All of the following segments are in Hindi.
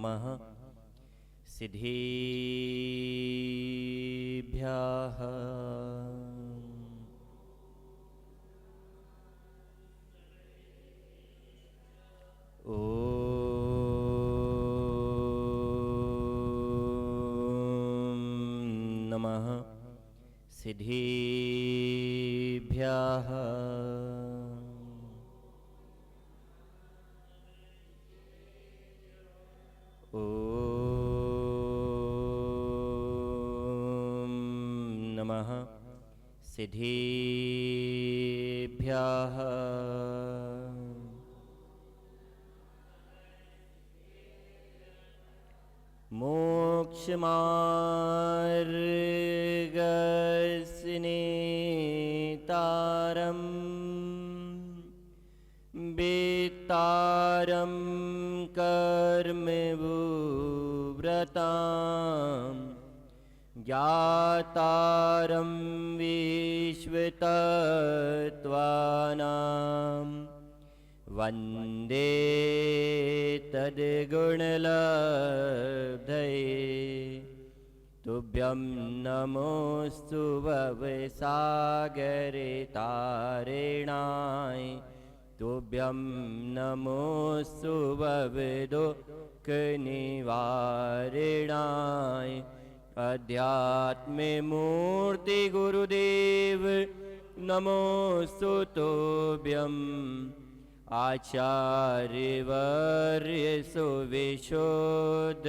नमः सिद्धेभ्यः। ॐ नमः सिद्धेभ्यः। ॐ नमः सिद्धेभ्यः। मोक्षमार्गस्य नेतारं वेत्तारं कर्मव्रतां ज्ञातारं विश्वतत्त्वानां वन्दे तद्गुणलब्धये। तुभ्यं नमोऽस्तु भवसागरे तारिणाय। तुभ्यं नमोऽस्तु भवदुःखनिवारिणाय। अध्यात्मे मूर्ति गुरुदेव नमोऽस्तु तुभ्यम्। आचार्यवर्य सुविशुद्ध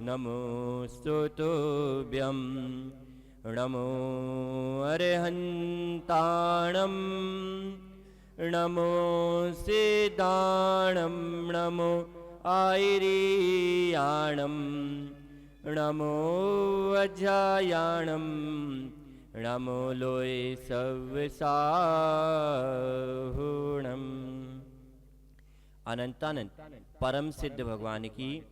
नमोऽस्तु तुभ्यं। नमो अरहन्ताणं नमो सिद्धाणं नमो आयर्याणं नमो वज्रायाणं नमो लोय सव्यसाहुणम्। अनंतानंत परम सिद्ध भगवान की,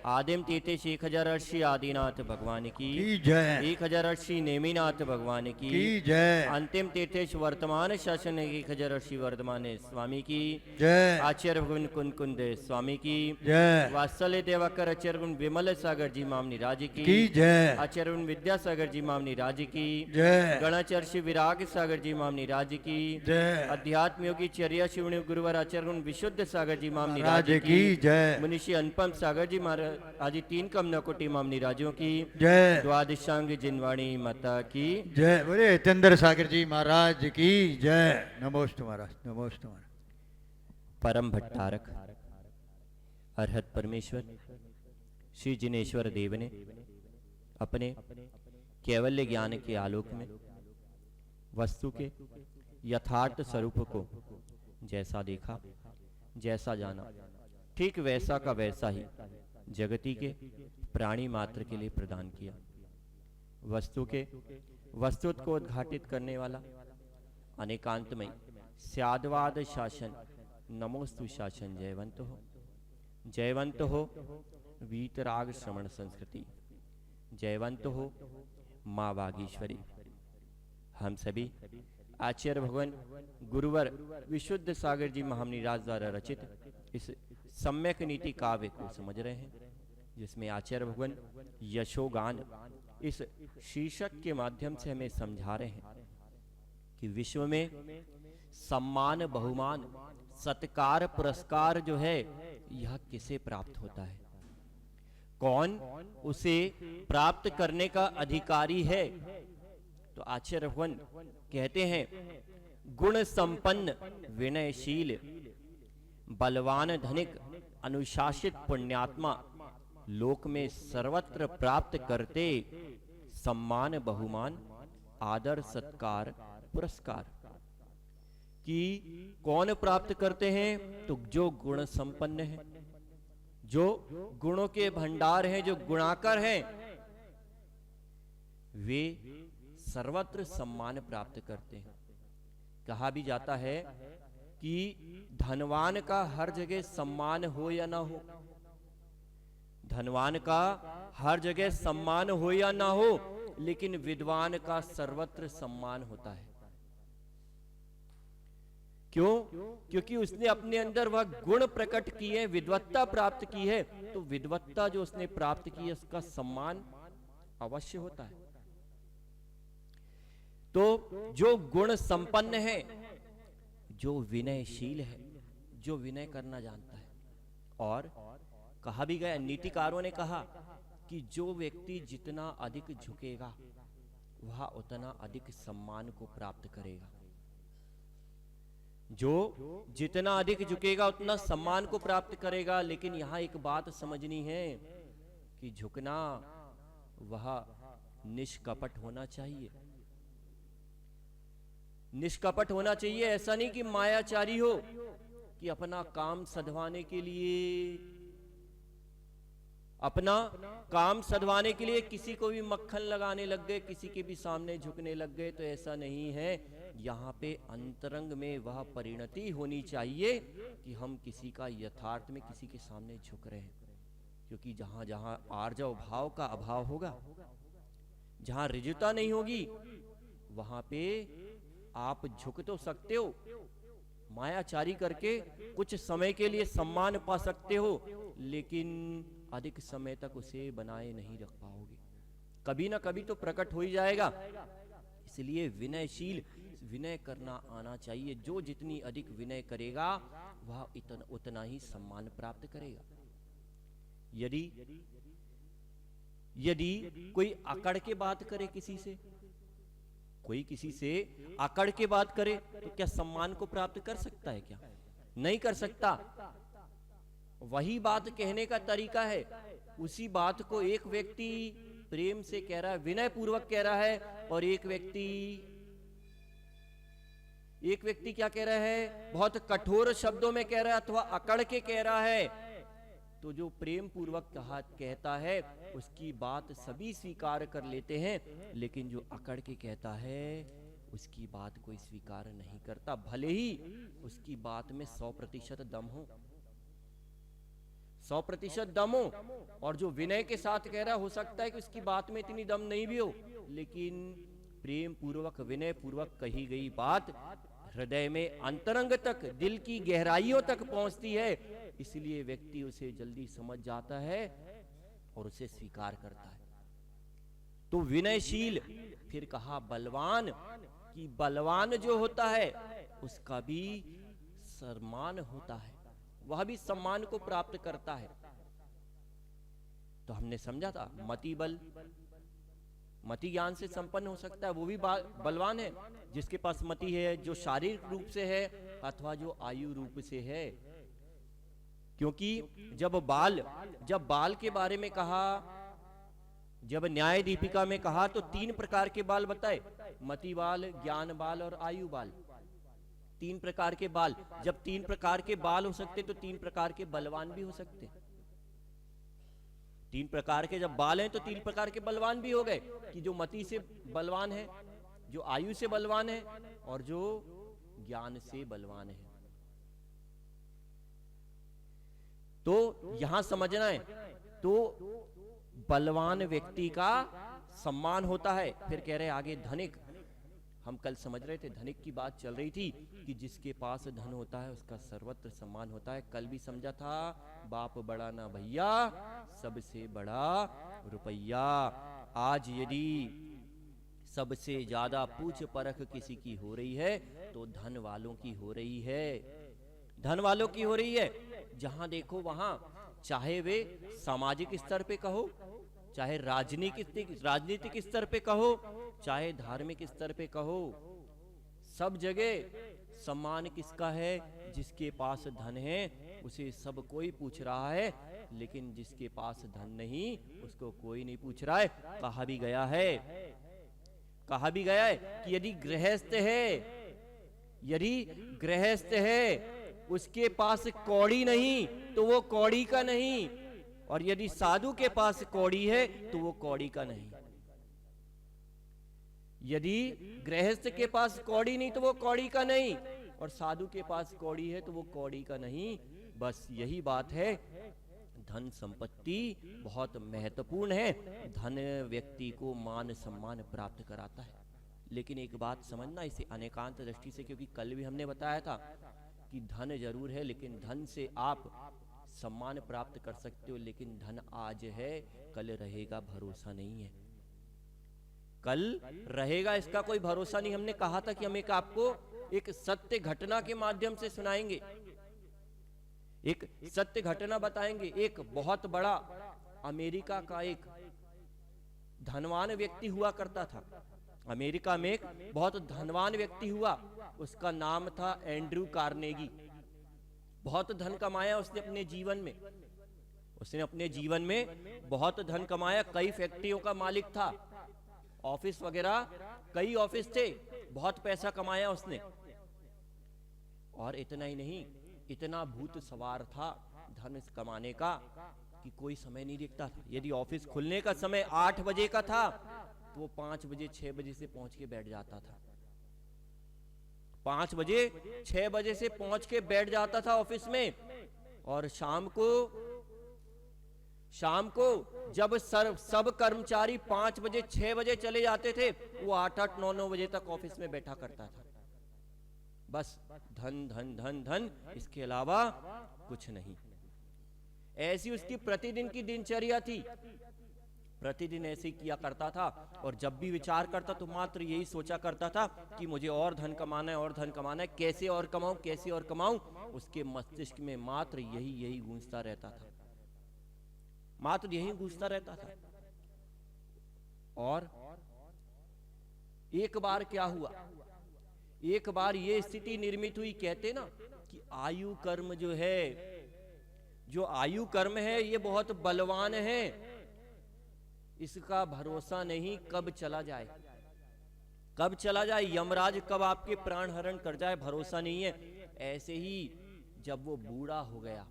आदिम तीर्थेश 1080 आदिनाथ भगवान की जय। 1080 नेमिनाथ भगवान की जय। अंतिम तीर्थेश वर्तमान शासन 1080 वर्धमान स्वामी की जय। आचार्य भगवान कुंद स्वामी की जय। वात्सल्य देवाकर आचार्य भगवान विमल सागर जी मामनी राज की जय। आचार्य भगवान विद्यासागर जी मामनी राज की जय। गणाचार्य श्री विराग सागर जी मामनी राज की जय। अध्यात्म योगी चर्या शिवणी गुरुवर आचार्य भगवान विशुद्ध सागर जी मामनी राज की जय। मुनिषी अनुपम सागर जी महाराज आदि 3 कमना कोटि मामनी राजों की जय। द्वादशांग जिनवाणी माता की जय। बोले चंद्र सागर जी महाराज की जय। नमोस्तु महाराज, नमोस्तु महाराज। परम भट्टारक अरहत परमेश्वर श्री जिनेश्वर देव ने अपने कैवल्य ज्ञान के आलोक में वस्तु के यथार्थ स्वरूप को जैसा देखा, जैसा जाना, ठीक वैसा का वैसा ही जगती के प्राणी मात्र के लिए प्रदान किया। वस्तु के वस्तुत को उद्घाटित करने वाला अनेकांतमय स्यादवाद शासन नमोस्तु शासन जयवंत हो। जयवंत हो वीतराग श्रवण संस्कृति। जयवंत हो माँ वागीश्वरी। हम सभी आचार्य भगवान गुरुवर विशुद्ध सागर जी महामनी राज द्वारा रचित इस सम्यक नीति काव्य को समझ रहे हैं, जिसमें आचार्य भगवान यशोगान इस शीर्षक के माध्यम से हमें समझा रहे हैं कि विश्व में सम्मान, बहुमान, सत्कार, पुरस्कार जो है यह किसे प्राप्त होता है, कौन उसे प्राप्त करने का अधिकारी है। तो आचार्य भगवान कहते हैं गुण संपन्न, विनयशील, बलवान, धनिक, अनुशासित पुण्यात्मा लोक में सर्वत्र प्राप्त करते सम्मान, बहुमान, आदर, सत्कार, पुरस्कार। कि कौन प्राप्त करते हैं? तो जो गुण संपन्न है, जो गुणों के भंडार हैं, जो गुणाकर हैं, वे सर्वत्र सम्मान प्राप्त करते हैं। कहा भी जाता है कि धनवान का हर जगह सम्मान हो या ना हो, धनवान का हर जगह सम्मान हो या ना हो, लेकिन विद्वान का सर्वत्र सम्मान होता है। क्यों? क्योंकि उसने अपने अंदर वह गुण प्रकट किए, विद्वत्ता प्राप्त की है। तो विद्वत्ता जो उसने प्राप्त की है उसका सम्मान अवश्य होता है। तो जो गुण संपन्न है, जो विनयशील है, जो विनय करना जानता है, और कहा भी गया, नीतिकारों ने कहा कि जो व्यक्ति जितना अधिक झुकेगा वह उतना अधिक सम्मान को प्राप्त करेगा। जो जितना अधिक झुकेगा उतना सम्मान को प्राप्त करेगा। लेकिन यहां एक बात समझनी है कि झुकना वह निष्कपट होना चाहिए। निष्कपट होना चाहिए, ऐसा नहीं कि मायाचारी हो, कि अपना काम सधवाने के लिए, अपना काम सधवाने के लिए किसी को भी मक्खन लगाने लग गए, किसी के भी सामने झुकने लग गए। तो ऐसा नहीं है। यहाँ पे अंतरंग में वह परिणति होनी चाहिए कि हम किसी का यथार्थ में किसी के सामने झुक रहे हैं। क्योंकि जहां जहां आर्जव भाव का अभाव होगा, जहां ऋजुता नहीं होगी, वहां पे आप झुक तो सकते हो, मायाचारी करके कुछ समय के लिए सम्मान पा सकते हो, लेकिन अधिक समय तक उसे बनाए नहीं रख पाओगे। कभी ना कभी तो प्रकट हो ही जाएगा। इसलिए विनयशील, विनय करना आना चाहिए। जो जितनी अधिक विनय करेगा वह उतना ही सम्मान प्राप्त करेगा। यदि यदि कोई अकड़ के बात करे किसी से, कोई किसी से अकड़ के बात करे, तो क्या सम्मान को प्राप्त कर सकता है? क्या नहीं कर सकता। वही बात कहने का तरीका है। उसी बात को एक व्यक्ति प्रेम से कह रहा है, विनय पूर्वक कह रहा है, और एक व्यक्ति क्या कह रहा है, बहुत कठोर शब्दों में कह रहा है, अथवा अकड़ के कह रहा है। तो जो प्रेम पूर्वक कहता है उसकी बात सभी स्वीकार कर लेते हैं, लेकिन जो अकड़ के कहता है उसकी बात कोई स्वीकार नहीं करता, भले ही उसकी बात में 100% दम हो, 100% दम हो। और जो विनय के साथ कह रहा, हो सकता है कि उसकी बात में इतनी दम नहीं भी हो, लेकिन प्रेम पूर्वक, विनय पूर्वक कही गई बात हृदय में अंतरंग तक, दिल की गहराइयों तक पहुंचती है। इसलिए व्यक्ति उसे जल्दी समझ जाता है और उसे स्वीकार करता है। तो विनयशील, फिर कहा बलवान, कि बलवान जो होता है उसका भी सम्मान होता है, वह भी सम्मान को प्राप्त करता है। तो हमने समझा था मति बल, मति ज्ञान से संपन्न हो सकता है, वो भी बलवान है। जिसके पास मति है, जो शारीरिक रूप से है अथवा जो आयु रूप से है। क्योंकि जब बाल के बारे में कहा, जब न्याय दीपिका में कहा, तो 3 प्रकार के बाल बताए, मति बाल, ज्ञान बाल और आयु बाल। 3 प्रकार के बाल। जब 3 प्रकार के बाल हो सकते तो 3 प्रकार के बलवान भी हो सकते। 3 प्रकार के जब बाल हैं तो 3 प्रकार के बलवान भी हो गए, कि जो मति से बलवान है, जो आयु से बलवान है, और जो ज्ञान से बलवान है। तो यहां समझना है, तो बलवान व्यक्ति का सम्मान होता है। फिर कह रहे आगे धनिक, हम कल समझ रहे थे, धनिक की बात चल रही थी कि जिसके पास धन होता है उसका सर्वत्र सम्मान होता है। कल भी समझा था, बाप बड़ा ना भैया, सबसे बड़ा रुपया। आज यदि सबसे ज्यादा पूछ परख किसी की हो रही है तो धन वालों की हो रही है, धन वालों की हो रही है। जहां देखो वहां, चाहे वे सामाजिक स्तर पे कहो, चाहे राजनीतिक स्तर पे कहो, चाहे धार्मिक स्तर पे कहो, सब जगह सम्मान किसका है? जिसके पास धन है उसे सब कोई पूछ रहा है, लेकिन जिसके पास धन नहीं उसको कोई नहीं पूछ रहा है। कहा भी गया है कि यदि गृहस्थ है उसके पास कौड़ी नहीं तो वो कौड़ी का नहीं, और यदि साधु के पास कौड़ी है तो वो कौड़ी का नहीं। यदि गृहस्थ के पास कौड़ी नहीं तो वो कौड़ी का नहीं, और साधु के पास कौड़ी है तो वो कौड़ी का नहीं। बस यही बात है। धन संपत्ति बहुत महत्वपूर्ण है। धन व्यक्ति को मान सम्मान प्राप्त कराता है। लेकिन एक बात समझना इसे अनेकांत दृष्टि से, क्योंकि कल भी हमने बताया था कि धन जरूर है, लेकिन धन से आप सम्मान प्राप्त कर सकते हो, लेकिन धन आज है कल रहेगा भरोसा नहीं है। कल रहेगा इसका कोई भरोसा नहीं। हमने कहा था कि हम एक आपको एक सत्य घटना के माध्यम से सुनाएंगे, एक सत्य घटना बताएंगे। एक बहुत बड़ा अमेरिका का एक धनवान व्यक्ति हुआ करता था। अमेरिका में एक बहुत धनवान व्यक्ति हुआ, उसका नाम था एंड्रू कार्नेगी। बहुत धन कमाया उसने अपने जीवन में, उसने अपने जीवन में बहुत धन कमाया। कई फैक्ट्रियों का मालिक था, ऑफिस वगैरह कई ऑफिस थे, बहुत पैसा कमाया उसने। और इतना ही नहीं, इतना भूत सवार था धन कमाने का कि कोई समय नहीं देखता था। यदि ऑफिस खुलने का समय 8 बजे का था तो वो 5 बजे 6 बजे से पहुंच के बैठ जाता था। 5 बजे 6 बजे से पहुंच के बैठ जाता था ऑफिस में। और शाम को जब सब कर्मचारी 5 बजे 6 बजे चले जाते थे, वो 8-8 9-9 बजे तक ऑफिस में बैठा करता था। बस धन धन धन धन, इसके अलावा कुछ नहीं। ऐसी उसकी प्रतिदिन की दिनचर्या थी, प्रतिदिन ऐसे किया करता था। और जब भी विचार करता तो मात्र यही सोचा करता था कि मुझे और धन कमाना है, और धन कमाना है, कैसे और कमाऊं, कैसे और कमाऊं। उसके मस्तिष्क में मात्र यही गूंजता रहता था, मात्र यही गूंजता रहता था। और एक बार क्या हुआ, एक बार ये स्थिति निर्मित हुई। कहते ना कि आयु कर्म जो है, जो आयु कर्म है ये बहुत बलवान है, इसका भरोसा नहीं कब चला जाए, कब चला जाए, यमराज कब आपके प्राण हरण कर जाए, भरोसा नहीं है। ऐसे ही जब वो बूढ़ा हो गया,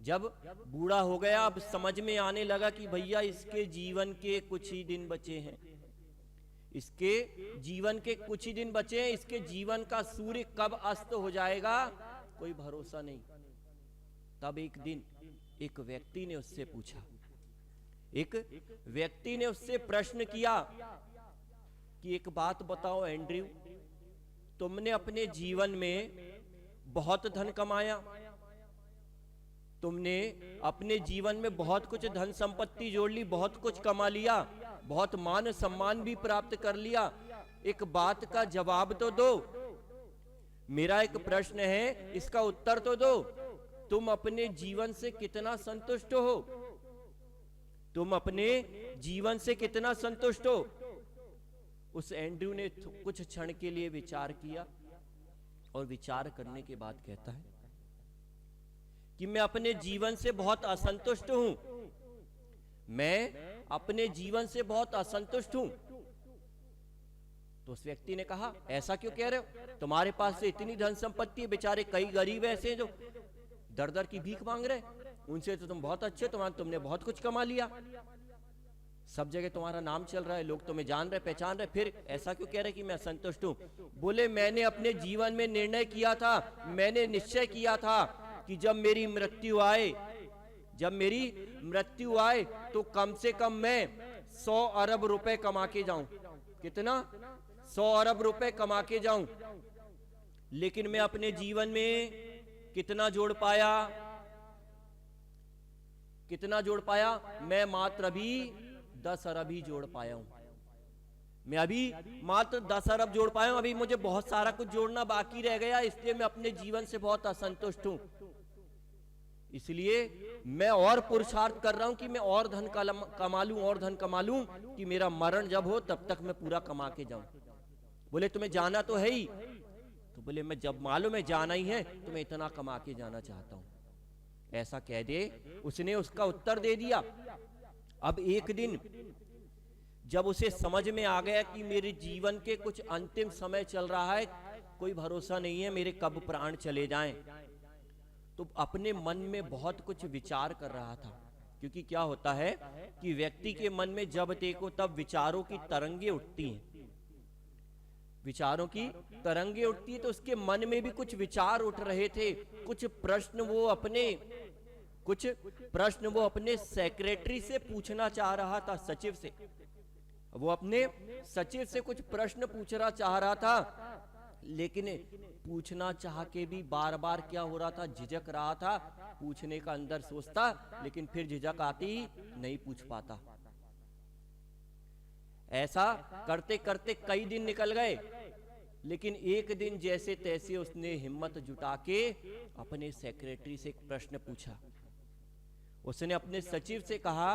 जब बूढ़ा हो गया, अब समझ में आने लगा कि भैया इसके जीवन के कुछ ही दिन बचे हैं, इसके जीवन के कुछ ही दिन बचे हैं, इसके जीवन का सूर्य कब अस्त हो जाएगा कोई भरोसा नहीं। तब एक दिन एक व्यक्ति ने उससे पूछा, एक व्यक्ति ने उससे प्रश्न किया कि एक बात बताओ एंड्रयू, तुमने अपने जीवन में बहुत धन कमाया, तुमने अपने जीवन में बहुत कुछ धन संपत्ति जोड़ ली, बहुत कुछ कमा लिया, बहुत मान सम्मान भी प्राप्त कर लिया, एक बात का जवाब तो दो, मेरा एक प्रश्न है इसका उत्तर तो दो, तुम अपने जीवन से कितना संतुष्ट हो, तुम अपने जीवन से कितना संतुष्ट हो। उस एंड्रयू ने कुछ क्षण के लिए विचार किया, और विचार करने के बाद कहता है कि मैं अपने जीवन से बहुत असंतुष्ट हूं, मैं अपने जीवन से बहुत असंतुष्ट हूं। तो उस व्यक्ति ने कहा, ऐसा क्यों कह रहे हो, तुम्हारे पास से इतनी धन संपत्ति है, बेचारे कई गरीब ऐसे हैं जो दर दर की भीख मांग रहे, उनसे तो तुम बहुत अच्छे, तुमने बहुत कुछ कमा लिया, सब जगह तुम्हारा नाम चल रहा है, लोग तुम्हें जान रहे पहचान रहे, फिर ऐसा क्यों कह रहे कि मैं असंतुष्ट हूं। बोले, मैंने अपने जीवन में निर्णय किया था, मैंने निश्चय किया था कि जब मेरी मृत्यु आए, जब मेरी मृत्यु आए तो कम से कम मैं 100 अरब रुपए कमा के जाऊं। कितना? 100 अरब रुपए कमा के जाऊं। लेकिन मैं अपने जीवन में कितना जोड़ पाया, कितना जोड़ पाया? मैं मात्र अभी 10 अरब ही जोड़ पाया हूं, मैं अभी मात्र 10 अरब जोड़ पाया हूं, अभी मुझे बहुत सारा कुछ जोड़ना बाकी रह गया, इसलिए मैं अपने जीवन से बहुत असंतुष्ट हूं। इसलिए मैं और पुरुषार्थ कर रहा हूं कि मैं और धन कमा लूं, और धन कमा लूं कि मेरा मरण जब हो तब तक मैं पूरा कमा के जाऊं। बोले, तुम्हें जाना तो है ही? तो बोले, मैं जब मालूम है जाना ही है तो मैं इतना कमा के जाना चाहता हूं। ऐसा कह दे, उसने उसका उत्तर दे दिया। अब एक दिन जब उसे समझ में आ गया कि मेरे जीवन के कुछ अंतिम समय चल रहा है, कोई भरोसा नहीं है मेरे कब प्राण चले जाएं, तो अपने मन में बहुत कुछ विचार कर रहा था। क्योंकि क्या होता है कि व्यक्ति के मन में जब देखो तब विचारों की तरंगे उठती हैं, विचारों की तरंगे उठती है, तो उसके मन में भी कुछ विचार उठ रहे थे, कुछ प्रश्न वो अपने सेक्रेटरी से पूछना चाह रहा था, सचिव से। वो अपने सचिव से कुछ प्रश्न पूछना चाह रहा था, लेकिन पूछना चाह के भी बार बार क्या हो रहा था, झिझक रहा था। पूछने का अंदर सोचता, लेकिन फिर झिझक आती, नहीं पूछ पाता। ऐसा करते करते कई दिन निकल गए, लेकिन एक दिन जैसे तैसे उसने हिम्मत जुटा के अपने सेक्रेटरी से एक प्रश्न पूछा। उसने अपने सचिव से कहा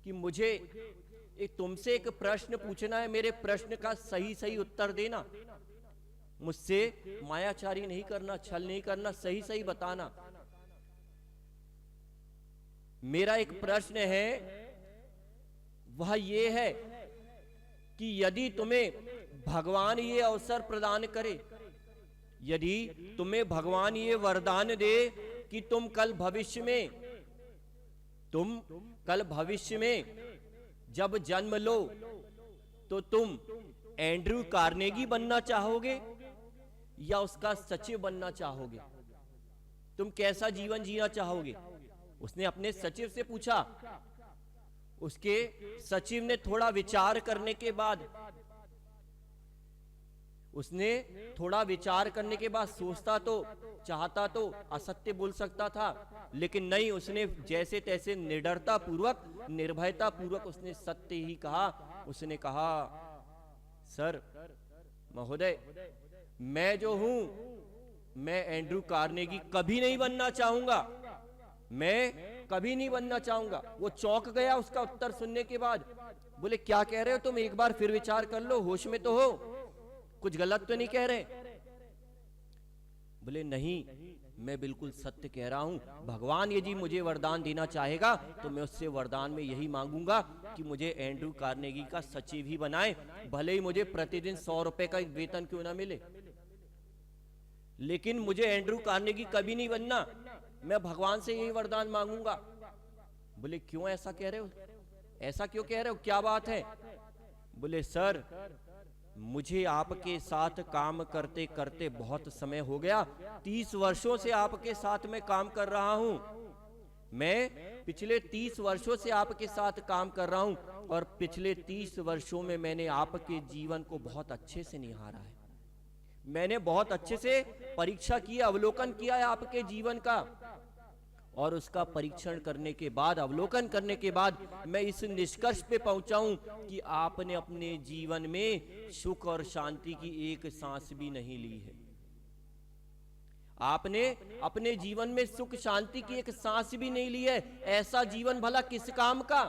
कि मुझे तुमसे एक प्रश्न पूछना है, मेरे प्रश्न का सही सही उत्तर देना। मुझसे मायाचारी नहीं करना, छल नहीं करना, सही सही बताना। मेरा एक प्रश्न है, वह ये है कि यदि तुम्हें भगवान ये अवसर प्रदान करे, यदि तुम्हें भगवान ये वरदान दे कि तुम कल भविष्य में जब जन्म लो तो तुम एंड्रयू कार्नेगी बनना चाहोगे या उसका सचिव बनना चाहोगे? तुम कैसा जीवन जीना चाहोगे? उसने अपने सचिव से पूछा। उसके सचिव ने थोड़ा विचार करने के बाद सोचता तो, चाहता तो असत्य बोल सकता था, लेकिन नहीं, उसने जैसे तैसे निडरता पूर्वक, निर्भयता पूर्वक उसने सत्य ही कहा। उसने कहा, सर महोदय, मैं जो हूं, मैं एंड्रयू कार्नेगी कभी नहीं बनना चाहूंगा, मैं कभी नहीं बनना चाहूंगा। वो चौंक गया उसका उत्तर सुनने के बाद। बोले, क्या कह रहे हो तुम? एक बार फिर विचार कर लो, होश में तो हो, कुछ गलत तो नहीं कह रहे? बोले, नहीं, मैं बिल्कुल सत्य कह रहा हूं। भगवान यदि मुझे वरदान देना चाहेगा तो मैं उससे वरदान में यही मांगूंगा कि मुझे एंड्रयू कार्नेगी का सचिव ही बनाए, भले ही मुझे प्रतिदिन 100 रुपए का वेतन क्यों ना मिले, लेकिन मुझे एंड्रयू कार्नेगी कभी नहीं बनना। मैं भगवान से यही वरदान मांगूंगा। बोले, क्यों ऐसा कह रहे हो? ऐसा क्यों कह रहे हो? क्या बात है? बोले, सर, मुझे आपके साथ काम करते करते बहुत समय हो गया। 30 वर्षों से आपके साथ मैं काम कर रहा हूं। मैं पिछले 30 वर्षों से आपके साथ काम कर रहा हूं, और पिछले 30 वर्षों में मैंने आपके जीवन को बहुत अच्छे से निहारा है। मैंने बहुत अच्छे से परीक्षा की, अवलोकन किया है आपके जीवन का, और उसका परीक्षण करने के बाद, अवलोकन करने के बाद मैं इस निष्कर्ष पे पहुंचा हूं कि आपने अपने जीवन में सुख और शांति की एक सांस भी नहीं ली है। आपने अपने जीवन में सुख शांति की एक सांस भी नहीं ली है। ऐसा जीवन भला किस काम का?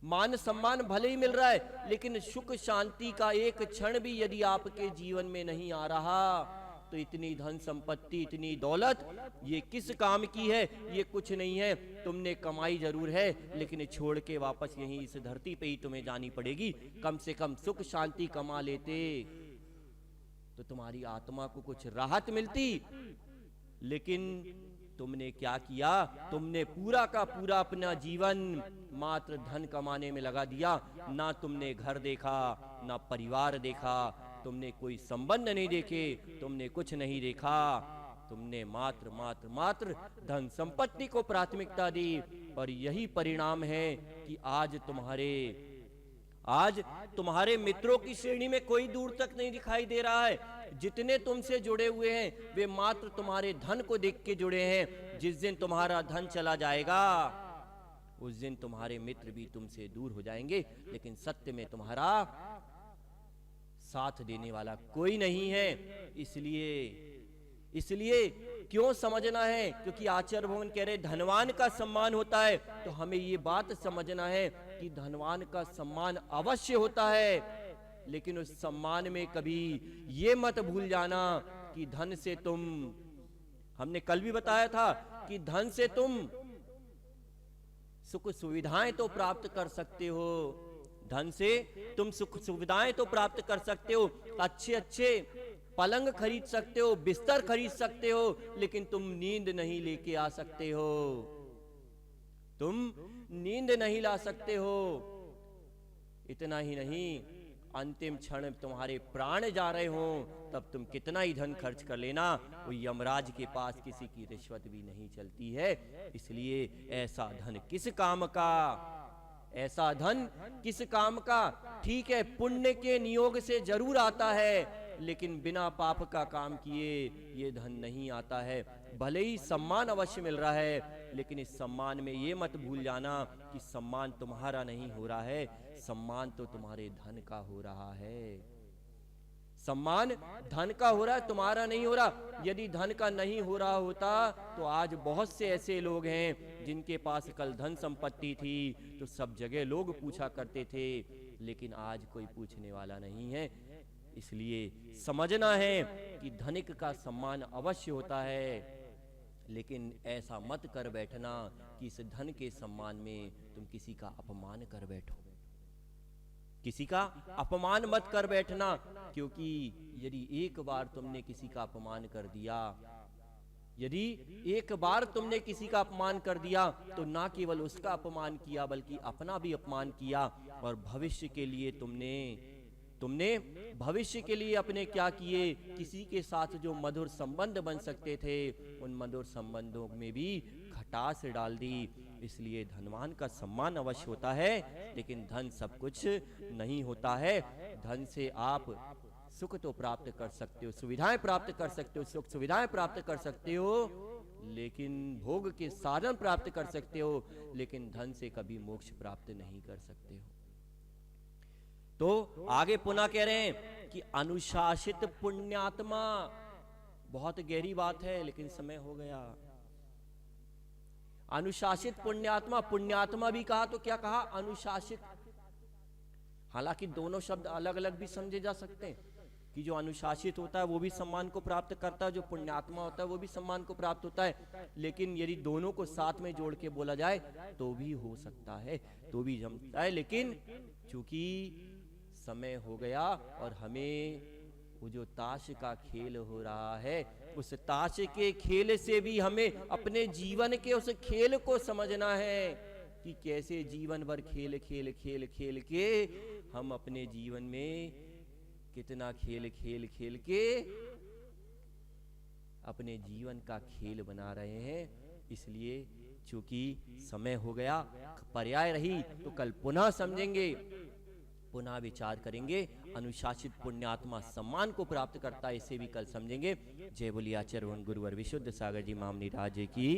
मान सम्मान भले ही मिल रहा है, लेकिन सुख शांति का एक क्षण भी यदि आपके जीवन में नहीं आ रहा, तो इतनी धन संपत्ति, इतनी दौलत, ये किस काम की है? ये कुछ नहीं है। तुमने कमाई जरूर है, लेकिन छोड़ के वापस यहीं इस धरती पे ही तुम्हें जानी पड़ेगी। कम से कम सुख शांति कमा लेते तो तुम्हारी आत्मा को कुछ राहत मिलती। लेकिन तुमने क्या किया? तुमने पूरा का पूरा अपना जीवन मात्र धन कमाने में लगा दिया। ना तुमने घर देखा, ना परिवार देखा, तुमने कोई संबंध नहीं देखे, तुमने कुछ नहीं देखा। तुमने मात्र मात्र मात्र धन संपत्ति को प्राथमिकता दी, और यही परिणाम है कि आज तुम्हारे मित्रों की श्रेणी में कोई दूर तक नहीं दिखाई दे रहा है। जितने तुमसे जुड़े हुए हैं वे मात्र तुम्हारे धन को देख के जुड़े हैं। जिस दिन तुम्हारा धन चला जाएगा, उस दिन तुम्हारे मित्र भी तुमसे दूर हो जाएंगे, लेकिन सत्य में तुम्हारा साथ देने वाला कोई नहीं है। इसलिए क्यों समझना है? क्योंकि आचार्य भगवान कह रहे धनवान का सम्मान होता है, तो हमें ये बात समझना है कि धनवान का सम्मान अवश्य होता है, लेकिन उस सम्मान में कभी ये मत भूल जाना कि धन से तुम, हमने कल भी बताया था कि धन से तुम सुख सुविधाएं तो प्राप्त कर सकते हो, धन से तुम सुख सुविधाएं तो प्राप्त कर सकते हो, अच्छे अच्छे पलंग खरीद सकते हो, बिस्तर खरीद सकते हो, लेकिन तुम नींद नहीं लेके आ सकते हो, तुम नींद नहीं ला सकते हो। इतना ही नहीं, अंतिम क्षण तुम्हारे प्राण जा रहे हो तब तुम कितना ही धन खर्च कर लेना, वो यमराज के पास किसी की रिश्वत भी नहीं चलती है। इसलिए ऐसा धन किस काम का, ऐसा धन किस काम का? ठीक है, पुण्य के नियोग से जरूर आता है, लेकिन बिना पाप का काम किए ये धन नहीं आता है। भले ही सम्मान अवश्य मिल रहा है, लेकिन इस सम्मान में ये मत भूल जाना कि सम्मान तुम्हारा नहीं हो रहा है, सम्मान तो तुम्हारे धन का हो रहा है। सम्मान धन का हो रहा है, तुम्हारा नहीं हो रहा। यदि धन का नहीं हो रहा होता तो आज बहुत से ऐसे लोग हैं जिनके पास कल धन संपत्ति थी तो सब जगह लोग पूछा करते थे, लेकिन आज कोई पूछने वाला नहीं है। इसलिए समझना है कि धनिक का सम्मान अवश्य होता है, लेकिन ऐसा मत कर बैठना कि इस धन के सम्मान में तुम किसी का अपमान कर बैठो। किसी का अपमान मत कर बैठना, क्योंकि यदि एक बार तुमने किसी का अपमान कर दिया, यदि एक बार तुमने किसी का अपमान कर दिया तो ना केवल उसका अपमान किया बल्कि अपना भी अपमान किया। और भविष्य के लिए तुमने भविष्य के लिए अपने क्या किए? किसी के साथ जो मधुर संबंध बन सकते थे उन मधुर संबंधों में भी खटास डाल दी। इसलिए धनवान का सम्मान अवश्य होता है, लेकिन धन सब कुछ नहीं होता है। धन से आप सुख तो प्राप्त कर सकते हो, सुविधाएं प्राप्त कर सकते हो, सुख सुविधाएं प्राप्त कर सकते हो, लेकिन भोग के साधन प्राप्त कर सकते हो, लेकिन धन से कभी मोक्ष प्राप्त नहीं कर सकते हो। तो आगे पुनः कह रहे हैं कि अनुशासित पुण्यात्मा, बहुत गहरी बात है लेकिन समय हो गया। अनुशासित पुण्यात्मा, पुण्यात्मा भी कहा तो क्या कहा? अनुशासित। हालांकि दोनों शब्द अलग अलग भी समझे जा सकते हैं कि जो अनुशासित होता है वो भी सम्मान को प्राप्त करता है, जो पुण्यात्मा होता है वो भी सम्मान को प्राप्त होता है। लेकिन यदि दोनों को साथ में जोड़ के बोला जाए तो भी हो सकता है, तो भी जमता है। लेकिन चूंकि समय हो गया और हमें वो जो ताश का खेल हो रहा है, उस ताश के खेल से भी हमें अपने जीवन के उस खेल को समझना है कि कैसे जीवन भर खेल खेल खेल खेल के हम अपने जीवन में कितना खेल खेल खेल के अपने जीवन का खेल बना रहे हैं। इसलिए चूंकि समय हो गया, पर्याय रही तो कल पुनः समझेंगे, पुनः विचार करेंगे। अनुशासित पुण्यात्मा सम्मान को प्राप्त करता है, इसे भी कल समझेंगे। जय बोलिए आचार्य गुरुवर विशुद्ध सागर जी महामुनि राज की।